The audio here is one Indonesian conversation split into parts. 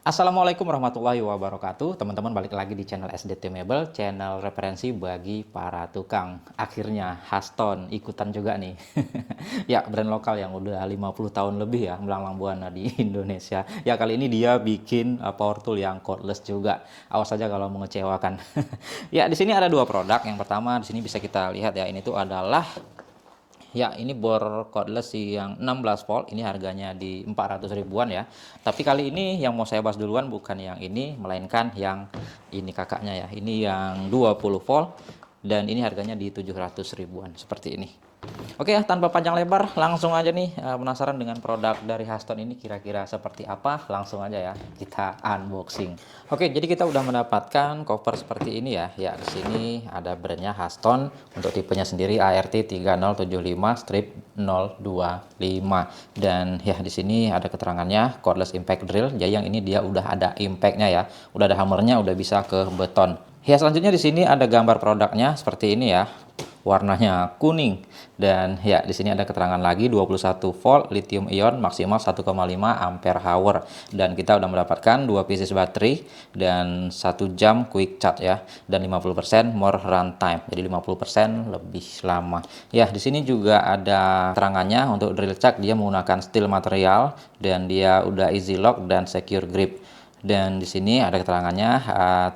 Assalamualaikum warahmatullahi wabarakatuh. Teman-teman balik lagi di channel SDT Mebel, channel referensi bagi para tukang. Akhirnya Haston ikutan juga nih. Ya, brand lokal yang udah 50 tahun lebih ya melanglang buana di Indonesia. Ya, kali ini dia bikin power tool yang cordless juga. Awas saja kalau mengecewakan. Ya, di sini ada dua produk. Yang pertama di sini bisa kita lihat ya, ini tuh adalah ya, ini bor cordless yang 16 volt, ini harganya di 400 ribuan ya. Tapi kali ini yang mau saya bahas duluan bukan yang ini, melainkan yang ini kakaknya ya. Ini yang 20 volt dan ini harganya di 700 ribuan seperti ini. Oke ya, tanpa panjang lebar, langsung aja nih, penasaran dengan produk dari Haston ini kira-kira seperti apa? Langsung aja ya, kita unboxing. Oke, jadi kita udah mendapatkan cover seperti ini ya. Ya, di sini ada brandnya Haston, untuk tipenya sendiri ART3075-025. Dan ya di sini ada keterangannya cordless impact drill. Jadi yang ini dia udah ada impactnya ya, udah ada hammernya, udah bisa ke beton. Ya, selanjutnya di sini ada gambar produknya seperti ini ya. Warnanya kuning, dan ya di sini ada keterangan lagi 21 volt lithium ion maksimal 1,5 ampere hour, dan kita udah mendapatkan 2 pieces baterai dan 1 jam quick charge ya, dan 50% more runtime, jadi 50% lebih lama. Ya, di sini juga ada keterangannya untuk drill chuck, dia menggunakan steel material dan dia udah easy lock dan secure grip. Dan di sini ada keterangannya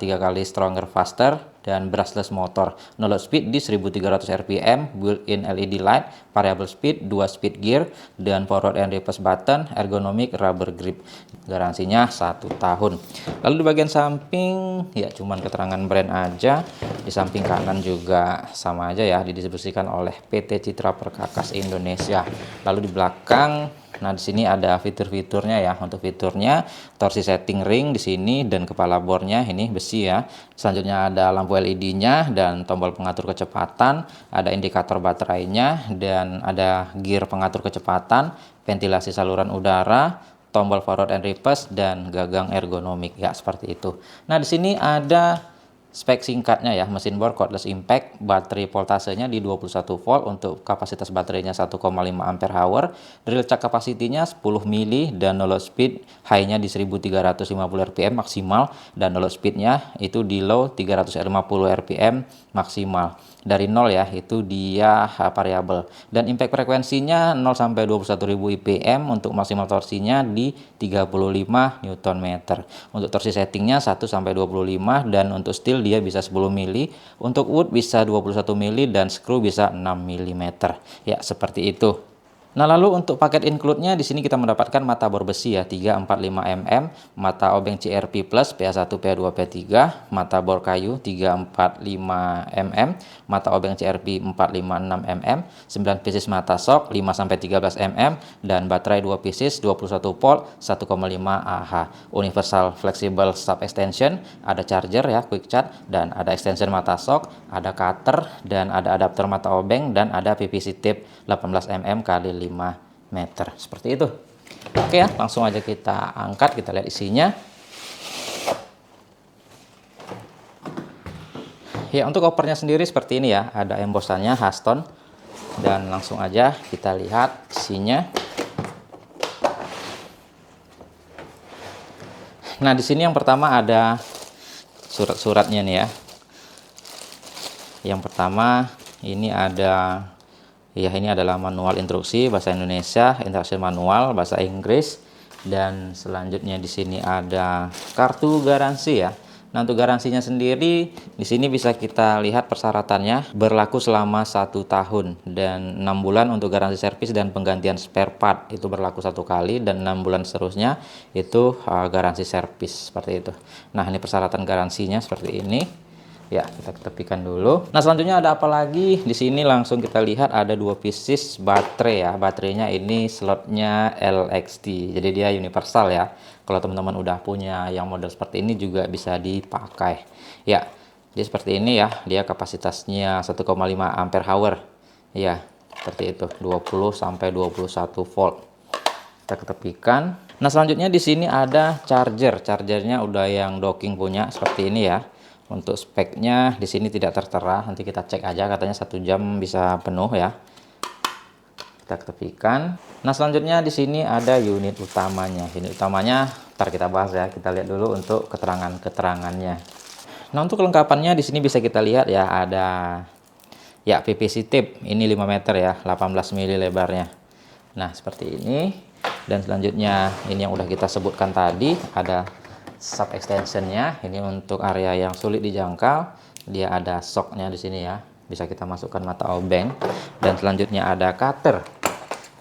3 kali stronger faster dan brushless motor, no load speed di 1300 rpm, built-in LED light, variable speed, 2 speed gear, dan forward and reverse button, ergonomic rubber grip. Garansinya 1 tahun. Lalu di bagian samping ya cuman keterangan brand aja. Di samping kanan juga sama aja ya, didistribusikan oleh PT Citra Perkakas Indonesia. Lalu di belakang, nah di sini ada fitur-fiturnya ya. Untuk fiturnya torsi setting ring di sini dan kepala bornya ini besi ya. Selanjutnya ada lampu LED-nya dan tombol pengatur kecepatan, ada indikator baterainya dan ada gear pengatur kecepatan, ventilasi saluran udara, tombol forward and reverse dan gagang ergonomik ya, seperti itu. Nah, di sini ada spek singkatnya ya, mesin bor cordless impact, baterai voltasenya di 21 volt untuk kapasitas baterainya 1,5 ampere hour, drill chuck kapasitinya 10 mili dan no load speed high-nya di 1350 rpm maksimal, dan no load speednya itu di low 350 rpm maksimal. Dari 0 ya, itu dia variabel, dan impact frekuensinya 0 sampai 21.000 IPM, untuk maksimal torsinya di 35 Nm. Untuk torsi settingnya 1 sampai 25, dan untuk steel dia bisa 10 mili, untuk wood bisa 21 mili, dan screw bisa 6 mm. Ya, seperti itu. Nah, lalu untuk paket include-nya di sini kita mendapatkan mata bor besi ya 345 mm, mata obeng CRP Plus PA1 PA2 PA3, mata bor kayu 345 mm, mata obeng CRP 456 mm, 9 pieces mata shock 5 sampai 13 mm, dan baterai 2 pieces 21 volt 1,5 Ah. Universal flexible stop extension, ada charger ya, quick charge, dan ada extension mata shock, ada cutter, dan ada adapter mata obeng, dan ada PVC tape 18 mm kali 5 meter, seperti itu. Oke ya, langsung aja kita angkat, kita lihat isinya. Ya, untuk kopernya sendiri seperti ini ya, ada embosannya Haston, dan langsung aja kita lihat isinya. Nah, di sini yang pertama ada surat-suratnya nih ya. Yang pertama ini ada ya, ini adalah manual instruksi bahasa Indonesia, instruksi manual bahasa Inggris, dan selanjutnya di sini ada kartu garansi ya. Nah, untuk garansinya sendiri di sini bisa kita lihat persyaratannya, berlaku selama 1 tahun dan 6 bulan untuk garansi servis dan penggantian spare part itu berlaku 1 kali, dan 6 bulan seterusnya itu garansi servis, seperti itu. Nah, ini persyaratan garansinya seperti ini. Ya, kita ketepikan dulu. Nah, selanjutnya ada apa lagi? Di sini langsung kita lihat ada 2 pieces baterai ya. Baterainya ini slotnya LXT. Jadi dia universal ya. Kalau teman-teman udah punya yang model seperti ini juga bisa dipakai. Ya, dia seperti ini ya. Dia kapasitasnya 1,5 ampere hour. Ya, seperti itu. 20 sampai 21 volt. Kita ketepikan. Nah, selanjutnya di sini ada charger. Chargernya udah yang docking punya seperti ini ya. Untuk speknya di sini tidak tertera, nanti kita cek aja, katanya 1 jam bisa penuh ya. Kita ketepikan. Nah, selanjutnya di sini ada unit utamanya. Unit utamanya Ntar kita bahas ya. Kita lihat dulu untuk keterangan-keterangannya. Nah, untuk kelengkapannya di sini bisa kita lihat ya, ada ya PVC tape. Ini 5 meter ya, 18 mili lebarnya. Nah, seperti ini. Dan selanjutnya ini yang udah kita sebutkan tadi, ada sub extensionnya. Ini untuk area yang sulit dijangkau. Dia ada shocknya di sini ya. Bisa kita masukkan mata obeng. Dan selanjutnya ada cutter.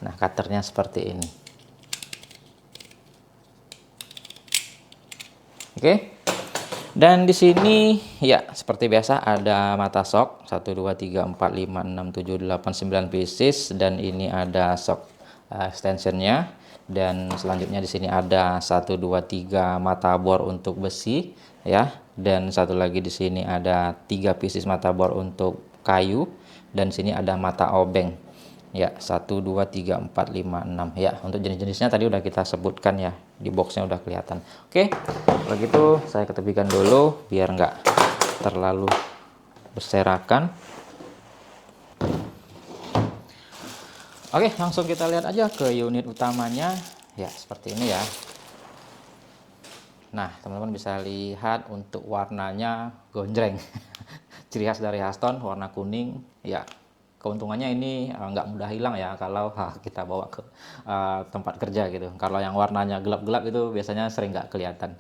Nah, cutternya seperti ini. Oke. Dan di sini ya seperti biasa ada mata shock 1 2 3 4 5 6 7 8 9 pieces, dan ini ada shock extensionnya. Dan selanjutnya di sini ada 1 2 3 mata bor untuk besi ya, dan satu lagi di sini ada 3 pieces mata bor untuk kayu, dan sini ada mata obeng ya, 1 2 3 4 5 6 ya. Untuk jenis-jenisnya tadi udah kita sebutkan ya, di boxnya udah kelihatan. Oke, kalau gitu saya ketepikan dulu biar nggak terlalu berserakan. Oke, langsung kita lihat aja ke unit utamanya ya, seperti ini ya. Nah, teman-teman bisa lihat untuk warnanya gonjreng. Ciri khas dari Huston warna kuning ya. Keuntungannya ini nggak mudah hilang ya kalau kita bawa ke tempat kerja gitu. Kalau yang warnanya gelap-gelap itu biasanya sering nggak kelihatan.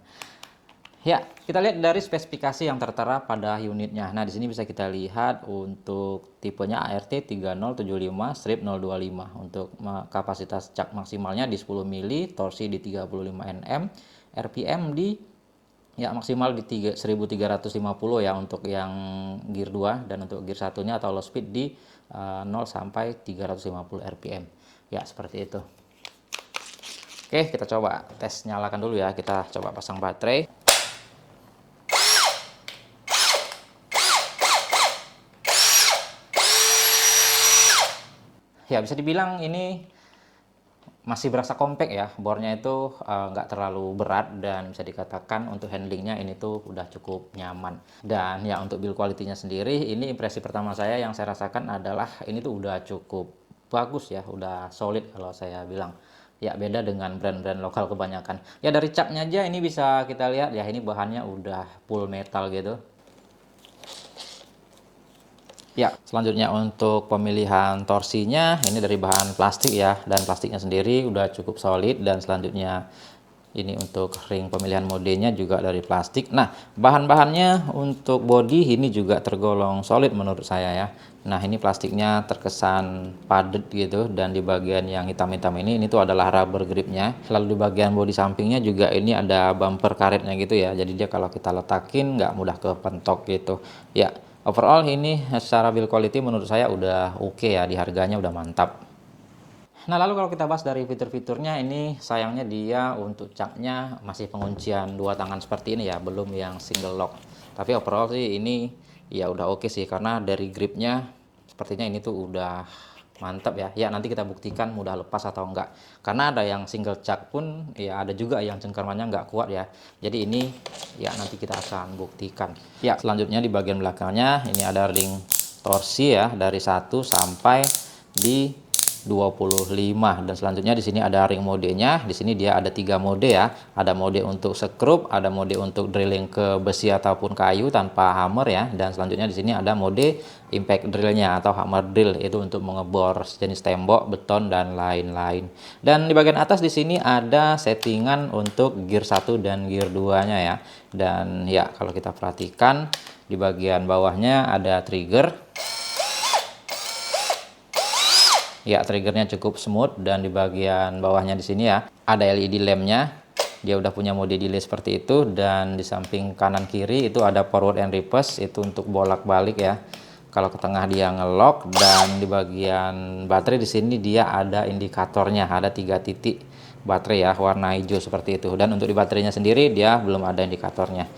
Ya, kita lihat dari spesifikasi yang tertera pada unitnya. Nah, di sini bisa kita lihat untuk tipenya ART 3075/025. Untuk kapasitas cak maksimalnya di 10 mili, torsi di 35 Nm, RPM di ya maksimal di 1350 ya untuk yang gear 2, dan untuk gear satunya atau low speed di 0 sampai 350 rpm ya, seperti itu. Oke, kita coba tes nyalakan dulu ya. Kita coba pasang baterai. Ya, bisa dibilang ini masih berasa compact ya, bornya itu nggak terlalu berat, dan bisa dikatakan untuk handlingnya ini tuh udah cukup nyaman. Dan ya untuk build quality-nya sendiri, ini impresi pertama saya yang saya rasakan adalah ini tuh udah cukup bagus ya, udah solid kalau saya bilang. Ya beda dengan brand-brand lokal kebanyakan. Ya dari capnya aja ini bisa kita lihat ya, ini bahannya udah full metal gitu. Ya, selanjutnya untuk pemilihan torsinya ini dari bahan plastik ya, dan plastiknya sendiri udah cukup solid. Dan selanjutnya ini untuk ring pemilihan modenya juga dari plastik. Nah, bahan-bahannya untuk body ini juga tergolong solid menurut saya ya. Nah, ini plastiknya terkesan padat gitu, dan di bagian yang hitam-hitam ini tuh adalah rubber gripnya. Lalu di bagian bodi sampingnya juga ini ada bumper karetnya gitu ya, jadi dia kalau kita letakin nggak mudah kepentok gitu ya. Overall ini secara build quality menurut saya udah oke ya, di harganya udah mantap. Nah, lalu kalau kita bahas dari fitur-fiturnya, ini sayangnya dia untuk caknya masih penguncian dua tangan seperti ini ya, belum yang single lock. Tapi overall sih ini ya udah oke sih, karena dari gripnya sepertinya ini tuh udah mantap ya. Ya nanti kita buktikan mudah lepas atau enggak. Karena ada yang single cak pun ya, ada juga yang cengkramannya nggak kuat ya. Jadi ini ya nanti kita akan buktikan. Ya, selanjutnya di bagian belakangnya ini ada ring torsi ya, dari 1 sampai di 25, dan selanjutnya di sini ada ring modenya. Di sini dia ada 3 mode ya. Ada mode untuk sekrup, ada mode untuk drilling ke besi ataupun kayu tanpa hammer ya, dan selanjutnya di sini ada mode impact drillnya atau hammer drill, itu untuk mengebor jenis tembok, beton dan lain-lain. Dan di bagian atas di sini ada settingan untuk gear 1 dan gear 2-nya ya. Dan ya kalau kita perhatikan di bagian bawahnya ada trigger. Ya, triggernya cukup smooth, dan di bagian bawahnya di sini ya ada LED lampnya. Dia udah punya mode delay seperti itu, dan di samping kanan kiri itu ada forward and reverse, itu untuk bolak-balik ya. Kalau ke tengah dia ngelock, dan di bagian baterai di sini dia ada indikatornya, ada 3 titik baterai ya, warna hijau seperti itu. Dan untuk di baterainya sendiri dia belum ada indikatornya.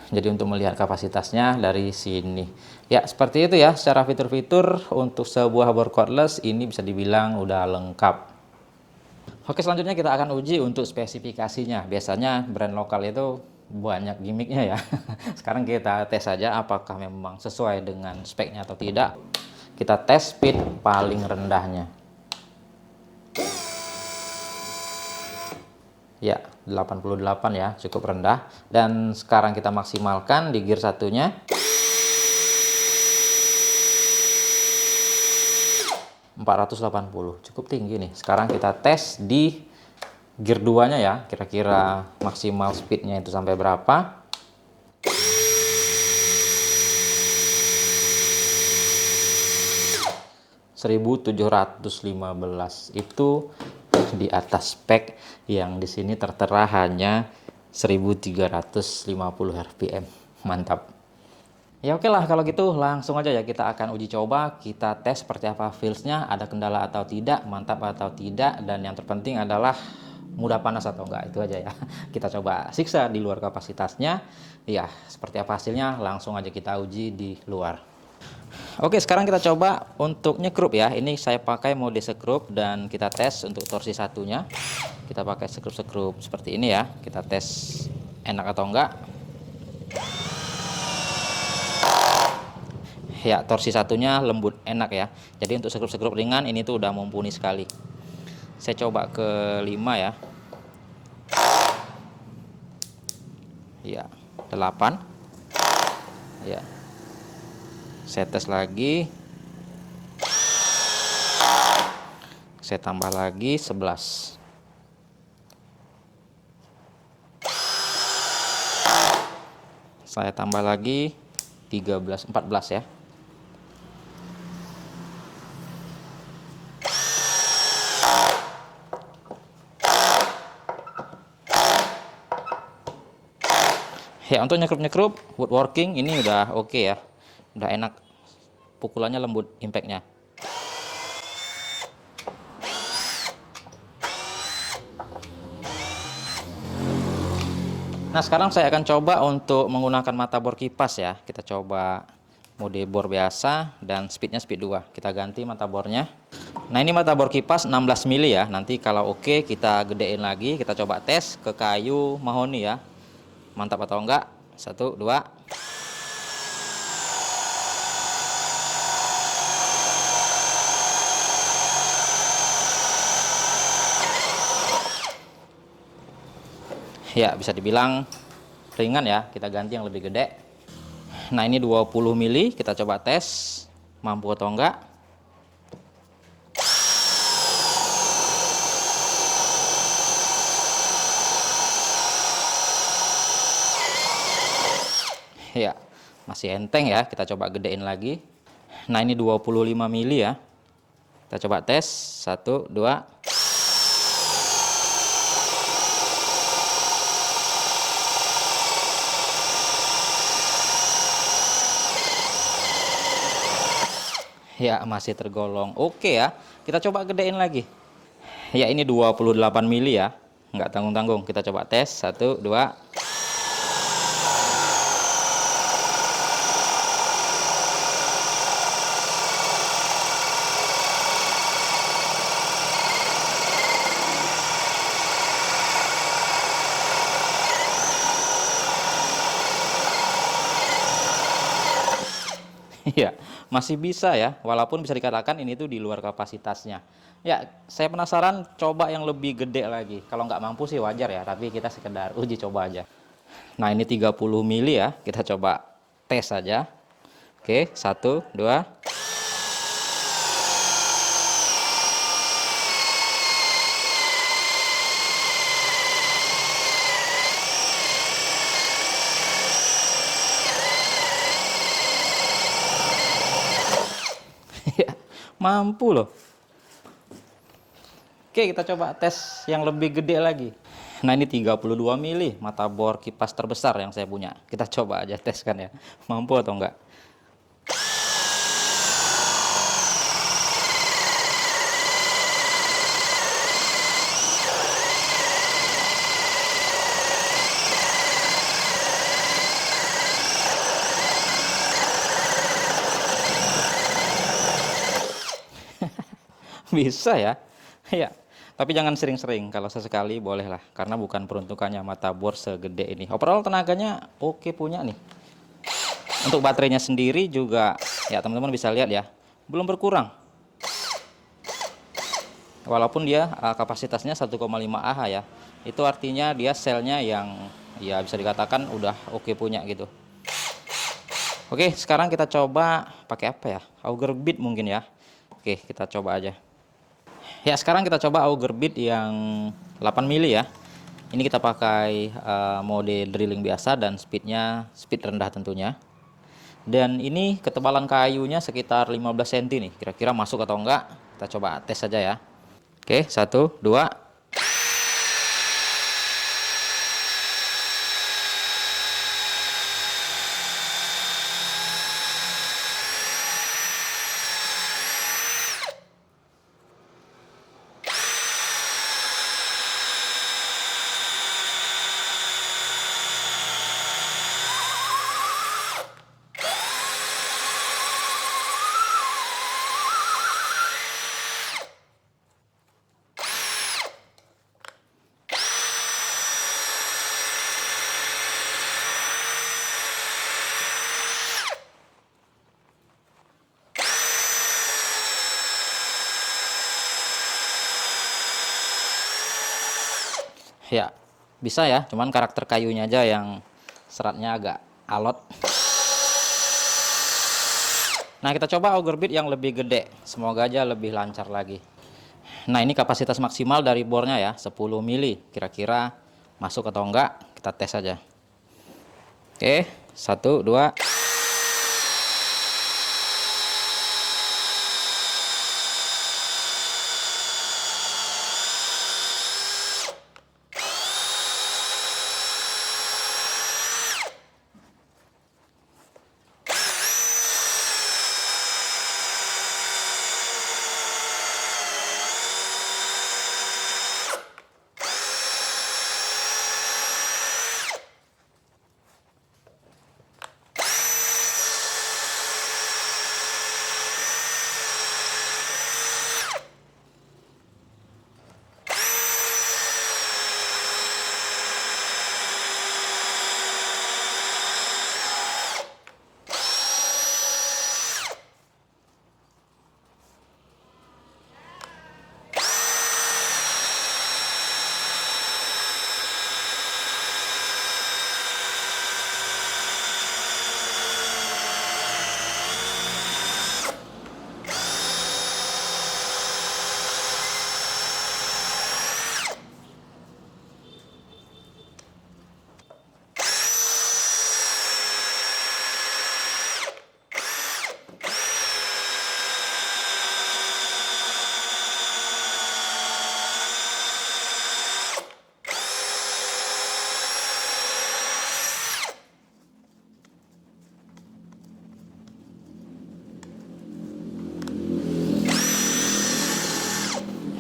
Jadi untuk melihat kapasitasnya dari sini ya, seperti itu ya secara fitur-fitur untuk sebuah bor cordless ini bisa dibilang udah lengkap. Oke, selanjutnya kita akan uji untuk spesifikasinya. Biasanya brand lokal itu banyak gimmicknya ya. Sekarang kita tes saja apakah memang sesuai dengan speknya atau tidak. Kita tes speed paling rendahnya. Ya, 88 ya, cukup rendah. Dan sekarang kita maksimalkan di gear satunya. 480, cukup tinggi nih. Sekarang kita tes di gear 2-nya ya, kira-kira maksimal speednya itu sampai berapa. (1715) itu di atas spek yang di sini tertera hanya 1350 rpm. Mantap. Ya oke lah, kalau gitu langsung aja ya kita akan uji coba, kita tes seperti apa feelsnya, ada kendala atau tidak, mantap atau tidak, dan yang terpenting adalah mudah panas atau enggak, itu aja ya. Kita coba siksa di luar kapasitasnya. Ya, seperti apa hasilnya langsung aja kita uji di luar. Oke, sekarang kita coba untuk nyekrup ya. Ini saya pakai mode sekrup dan kita tes untuk torsi satunya. Kita pakai sekrup-sekrup seperti ini ya. Kita tes enak atau enggak. Ya, torsi satunya lembut, enak ya. Jadi untuk sekrup-sekrup ringan ini tuh udah mumpuni sekali. Saya coba ke 5 ya. Ya, 8. Ya. Saya tes lagi. Saya tambah lagi 11. Saya tambah lagi 13, 14 ya. Ya, untuk nyekrup-nyekrup woodworking ini udah oke ya. Udah enak. Pukulannya lembut, impactnya. Nah, sekarang saya akan coba untuk menggunakan mata bor kipas ya. Kita coba mode bor biasa dan speednya speed 2. Kita ganti mata bornya. Nah, ini mata bor kipas 16 mili ya. Nanti kalau oke kita gedein lagi. Kita coba tes ke kayu mahoni ya. Mantap atau enggak? 1, 2. Ya, bisa dibilang ringan ya. Kita ganti yang lebih gede. Nah, ini 20 mili. Kita coba tes mampu atau enggak. Ya, masih enteng ya. Kita coba gedein lagi. Nah, ini 25 mili ya. Kita coba tes. 1, 2. Ya, masih tergolong oke ya. Kita coba gedein lagi. Ya, ini 28 mili ya. Nggak tanggung-tanggung. Kita coba tes. 1, 2. Ya, masih bisa ya, walaupun bisa dikatakan ini tuh di luar kapasitasnya. Ya, saya penasaran coba yang lebih gede lagi. Kalau nggak mampu sih wajar ya, tapi kita sekedar uji coba aja. Nah, ini 30 mili ya, kita coba tes aja. Oke, 1, 2. Ya, mampu loh. Oke, kita coba tes yang lebih gede lagi. Nah, ini 32 mili mata bor kipas terbesar yang saya punya. Kita coba aja teskan ya. Mampu atau enggak? Bisa ya. Ya. Tapi jangan sering-sering, kalau sesekali bolehlah, karena bukan peruntukannya mata bor segede ini. Overall tenaganya oke punya nih. Untuk baterainya sendiri juga, ya teman-teman bisa lihat ya, belum berkurang. Walaupun dia kapasitasnya 1,5 Ah ya. Itu artinya dia selnya yang ya bisa dikatakan udah oke punya gitu. Oke, sekarang kita coba pakai apa ya? Auger bit mungkin ya. Oke, kita coba aja. Ya, sekarang kita coba auger bit yang 8 mili ya. Ini kita pakai mode drilling biasa dan speed rendah tentunya. Dan ini ketebalan kayunya sekitar 15 cm nih. Kira-kira masuk atau enggak? Kita coba tes saja ya. Oke, 1, 2. Ya, bisa ya, cuman karakter kayunya aja yang seratnya agak alot. Nah, kita coba auger bit yang lebih gede. Semoga aja lebih lancar lagi. Nah, ini kapasitas maksimal dari bornya ya, 10 mili. Kira-kira masuk atau enggak? Kita tes aja. Oke, 1, 2.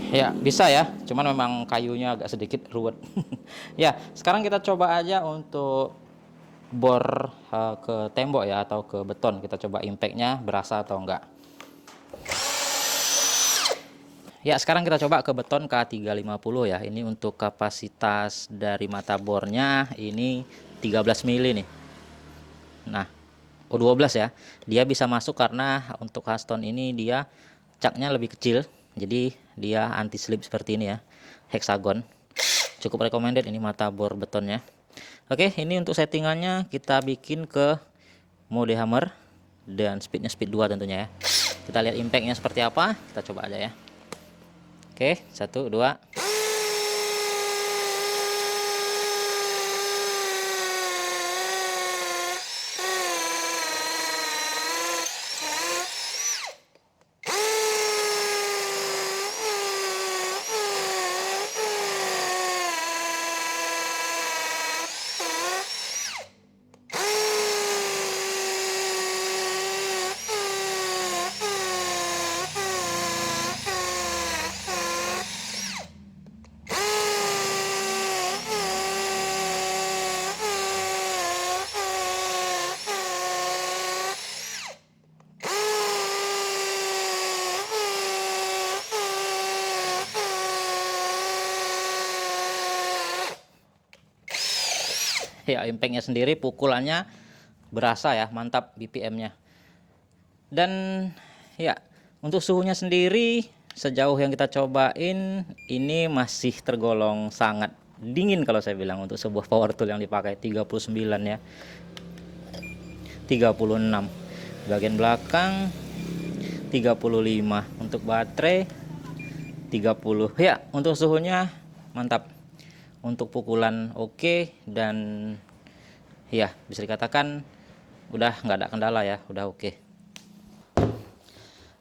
Ya, bisa ya. Cuman memang kayunya agak sedikit ruwet. Ya, sekarang kita coba aja untuk bor ke tembok ya atau ke beton. Kita coba impactnya berasa atau enggak. Ya, sekarang kita coba ke beton K350 ya. Ini untuk kapasitas dari mata bornya ini 13 mili nih. Nah, O12 ya. Dia bisa masuk karena untuk Haston ini dia caknya lebih kecil. Jadi dia anti slip seperti ini ya. Hexagon. Cukup recommended ini mata bor betonnya. Oke, ini untuk settingannya kita bikin ke mode hammer dan speednya speed 2 tentunya ya. Kita lihat impactnya seperti apa. Kita coba aja ya. Oke, 1, 2. Ya, impactnya sendiri pukulannya berasa ya, mantap BPM-nya. Dan ya, untuk suhunya sendiri sejauh yang kita cobain ini masih tergolong sangat dingin kalau saya bilang untuk sebuah power tool yang dipakai. 39 ya, 36 bagian belakang, 35 untuk baterai, 30 ya. Untuk suhunya mantap, untuk pukulan oke, dan ya bisa dikatakan udah nggak ada kendala ya, udah oke.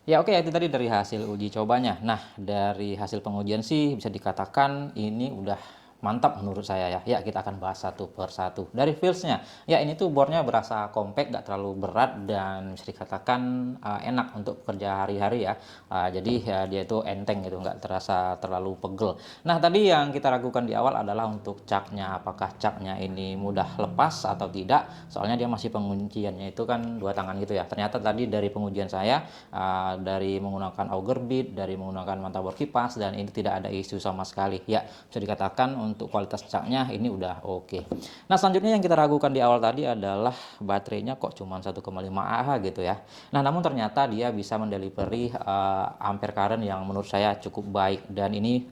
Ya oke, itu tadi dari hasil uji cobanya. Nah, dari hasil pengujian sih bisa dikatakan ini udah mantap menurut saya ya. Ya, kita akan bahas satu per satu. Dari feelsnya, ya ini tuh boardnya berasa compact, gak terlalu berat, dan bisa dikatakan enak untuk kerja hari-hari ya. Jadi ya dia itu enteng gitu, nggak terasa terlalu pegel. Nah, tadi yang kita ragukan di awal adalah untuk caknya. Apakah caknya ini mudah lepas atau tidak? Soalnya dia masih pengunciannya itu kan dua tangan gitu ya. Ternyata tadi dari pengujian saya, dari menggunakan auger bit, dari menggunakan manta bor kipas, dan ini tidak ada isu sama sekali. Ya, bisa dikatakan untuk kualitas caknya ini udah oke. Nah, selanjutnya yang kita ragukan di awal tadi adalah baterainya kok cuma 1,5 Ah gitu ya. Nah, namun ternyata dia bisa mendelivery ampere current yang menurut saya cukup baik, dan ini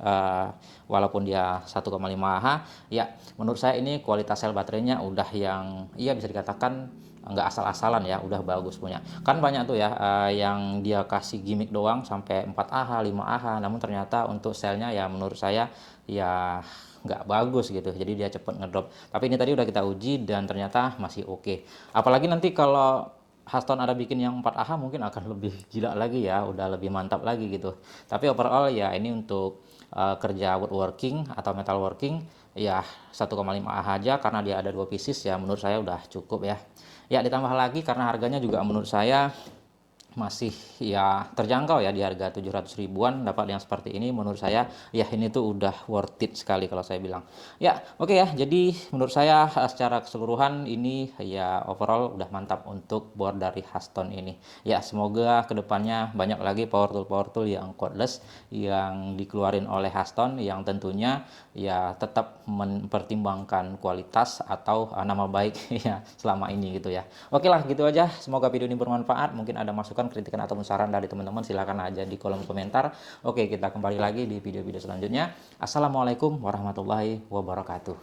walaupun dia 1,5 Ah ya, menurut saya ini kualitas sel baterainya udah yang iya bisa dikatakan nggak asal-asalan ya, udah bagus punya. Kan banyak tuh ya yang dia kasih gimmick doang sampai 4 Ah 5 Ah, namun ternyata untuk selnya ya menurut saya ya nggak bagus gitu, jadi dia cepet ngedrop. Tapi ini tadi udah kita uji dan ternyata masih oke. Apalagi nanti kalau Haston ada bikin yang 4 Ah mungkin akan lebih gila lagi ya, udah lebih mantap lagi gitu. Tapi overall ya ini untuk kerja woodworking atau metalworking ya 1,5 Ah aja, karena dia ada 2 pieces ya menurut saya udah cukup ya. Ya, ditambah lagi karena harganya juga menurut saya masih ya terjangkau ya, di harga 700 ribuan dapat yang seperti ini. Menurut saya ya ini tuh udah worth it sekali kalau saya bilang. Ya oke ya, jadi menurut saya secara keseluruhan ini ya overall udah mantap untuk board dari Haston ini. Ya semoga kedepannya banyak lagi power tool yang cordless yang dikeluarin oleh Haston, yang tentunya ya tetap mempertimbangkan kualitas atau nama baik ya selama ini gitu ya. Oke lah, gitu aja, semoga video ini bermanfaat. Mungkin ada masukan, kritikan, ataupun saran dari teman-teman, silahkan aja di kolom komentar. Oke, kita kembali lagi di video-video selanjutnya. Assalamualaikum warahmatullahi wabarakatuh.